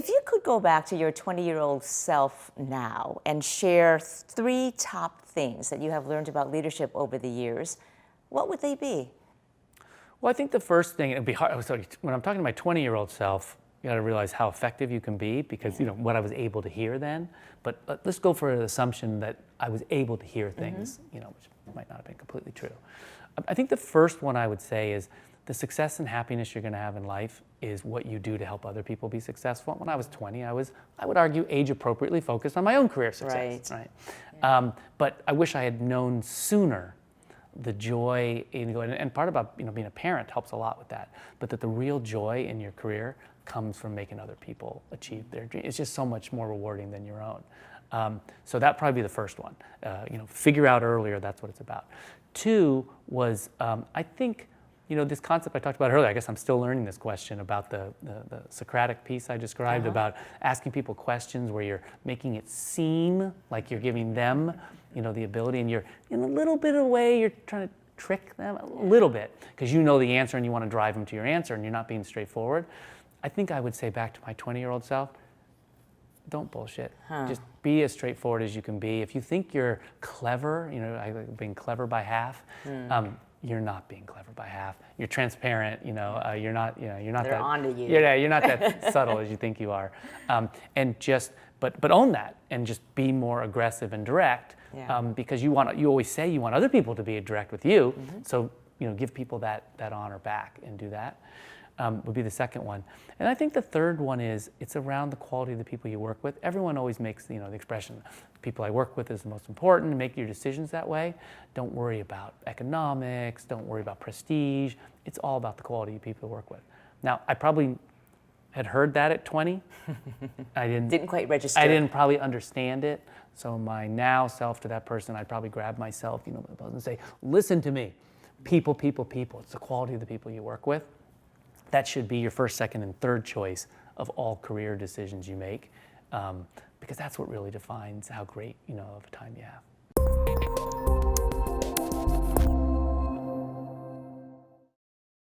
If you could go back to your 20-year-old self now and share 3 top things that you have learned about leadership over the years, what would they be? Well, I think the first thing, it'd be hard, so when I'm talking to my 20-year-old self, you got to realize how effective you can be because, what I was able to hear then. But let's go for an assumption that I was able to hear things, which might not have been completely true. I think the first one I would say is the success and happiness you're going to have in life is what you do to help other people be successful. When I was 20, I would argue, age appropriately focused on my own career success. Right. Yeah. But I wish I had known sooner the joy in going, and part about being a parent helps a lot with that, but that the real joy in your career comes from making other people achieve their dreams. It's just so much more rewarding than your own. So that'd probably be the first one. Figure out earlier that's what it's about. 2 was, I think, this concept I talked about earlier, I guess I'm still learning this question about the Socratic piece I described about asking people questions where you're making it seem like you're giving them, the ability, and you're in a little bit of a way, you're trying to trick them a little bit because you know the answer and you want to drive them to your answer and you're not being straightforward. I think I would say back to my 20-year-old self, don't bullshit. Just be as straightforward as you can be. If you think you're clever, being clever by half, you're not being clever by half. You're transparent. You're not. You're not They're that. onto you. You're not that subtle as you think you are. And just, but own that and just be more aggressive and direct. Yeah. Because you always say you want other people to be direct with you. So give people that honor back and do that. Would be the second one. And I think the third one is it's around the quality of the people you work with. Everyone always makes the expression, the people I work with is the most important, make your decisions that way. Don't worry about economics, don't worry about prestige. It's all about the quality of people you work with. Now, I probably had heard that at 20. I didn't quite register. I didn't probably understand it. So my now self to that person, I'd probably grab myself, and say, listen to me. People, people, people. It's the quality of the people you work with. That should be your first, second, and third choice of all career decisions you make, because that's what really defines how great of a time you have.